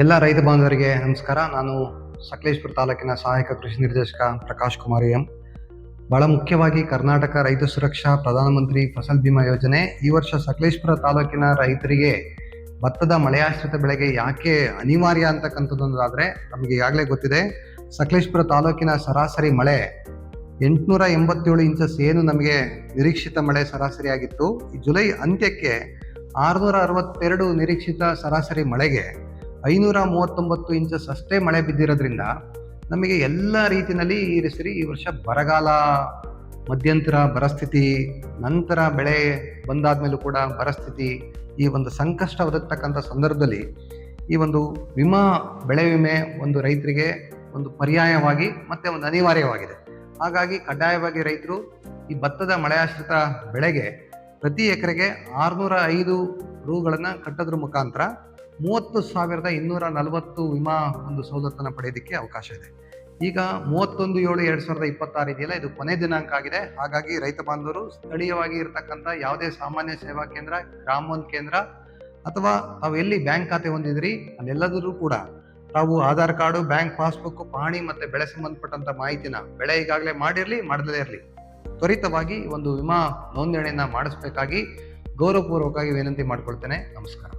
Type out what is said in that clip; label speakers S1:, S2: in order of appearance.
S1: ಎಲ್ಲ ರೈತ ಬಾಂಧವರಿಗೆ ನಮಸ್ಕಾರ. ನಾನು ಸಕಲೇಶಪುರ ತಾಲೂಕಿನ ಸಹಾಯಕ ಕೃಷಿ ನಿರ್ದೇಶಕ ಪ್ರಕಾಶ್ ಕುಮಾರ್ ಎಂ. ಬಹಳ ಮುಖ್ಯವಾಗಿ ಕರ್ನಾಟಕ ರೈತ ಸುರಕ್ಷಾ ಪ್ರಧಾನಮಂತ್ರಿ ಫಸಲ್ ಬಿಮಾ ಯೋಜನೆ ಈ ವರ್ಷ ಸಕಲೇಶಪುರ ತಾಲೂಕಿನ ರೈತರಿಗೆ ಭತ್ತದ ಮಳೆಯಾಶ್ರಿತ ಬೆಳೆಗೆ ಯಾಕೆ ಅನಿವಾರ್ಯ ಅಂತಕ್ಕಂಥದ್ದೊಂದಾದರೆ, ನಮಗೆ ಈಗಾಗಲೇ ಗೊತ್ತಿದೆ ಸಕಲೇಶಪುರ ತಾಲೂಕಿನ ಸರಾಸರಿ ಮಳೆ 887 ಇಂಚಸ್ ಏನು ನಮಗೆ ನಿರೀಕ್ಷಿತ ಮಳೆ ಸರಾಸರಿಯಾಗಿತ್ತು. ಈ ಜುಲೈ ಅಂತ್ಯಕ್ಕೆ 662 ನಿರೀಕ್ಷಿತ ಸರಾಸರಿ ಮಳೆಗೆ 539 ಇಂಚಸ್ ಅಷ್ಟೇ ಮಳೆ ಬಿದ್ದಿರೋದ್ರಿಂದ ನಮಗೆ ಎಲ್ಲ ರೀತಿಯಲ್ಲಿ ಈ ವರ್ಷ ಬರಗಾಲ, ಮಧ್ಯಂತರ ಬರಸ್ಥಿತಿ, ನಂತರ ಬೆಳೆ ಬಂದಾದ್ಮೇಲೂ ಕೂಡ ಬರಸ್ಥಿತಿ, ಈ ಒಂದು ಸಂಕಷ್ಟ ಒದಗತಕ್ಕಂಥ ಸಂದರ್ಭದಲ್ಲಿ ಈ ಒಂದು ಬೆಳೆ ವಿಮೆ ಒಂದು ರೈತರಿಗೆ ಒಂದು ಪರ್ಯಾಯವಾಗಿ ಮತ್ತೆ ಒಂದು ಅನಿವಾರ್ಯವಾಗಿದೆ. ಹಾಗಾಗಿ ಕಡ್ಡಾಯವಾಗಿ ರೈತರು ಈ ಭತ್ತದ ಮಳೆಯಾಶ್ರಿತ ಬೆಳೆಗೆ ಪ್ರತಿ ಎಕರೆಗೆ 605 ರೂಗಳನ್ನು ಕಟ್ಟೋದ್ರ ಮುಖಾಂತರ 30,240 ವಿಮಾ ಒಂದು ಸವಲತ್ತನ್ನು ಪಡೆಯೋದಕ್ಕೆ ಅವಕಾಶ ಇದೆ. ಈಗ 31/7/2026 ಇದೆಯಲ್ಲ, ಇದು ಕೊನೆ ದಿನಾಂಕ ಆಗಿದೆ. ಹಾಗಾಗಿ ರೈತ ಬಾಂಧವರು ಸ್ಥಳೀಯವಾಗಿ ಇರತಕ್ಕಂಥ ಯಾವುದೇ ಸಾಮಾನ್ಯ ಸೇವಾ ಕೇಂದ್ರ, ಗ್ರಾಮೋನ್ ಕೇಂದ್ರ ಅಥವಾ ತಾವು ಎಲ್ಲಿ ಬ್ಯಾಂಕ್ ಖಾತೆ ಹೊಂದಿದ್ರಿ ಅಲ್ಲೆಲ್ಲದರೂ ಕೂಡ ತಾವು ಆಧಾರ್ ಕಾರ್ಡು, ಬ್ಯಾಂಕ್ ಪಾಸ್ಬುಕ್, ಪಹಣಿ ಮತ್ತು ಬೆಳೆ ಸಂಬಂಧಪಟ್ಟಂಥ ಮಾಹಿತಿನ ಬೆಳೆ ಈಗಾಗಲೇ ಮಾಡಿರಲಿ ಮಾಡದೇ ಇರಲಿ ತ್ವರಿತವಾಗಿ ಒಂದು ವಿಮಾ ನೋಂದಣಿಯನ್ನು ಮಾಡಿಸ್ಬೇಕಾಗಿ ಗೌರವಪೂರ್ವಕವಾಗಿ ವಿನಂತಿ ಮಾಡಿಕೊಳ್ತೇನೆ. ನಮಸ್ಕಾರ.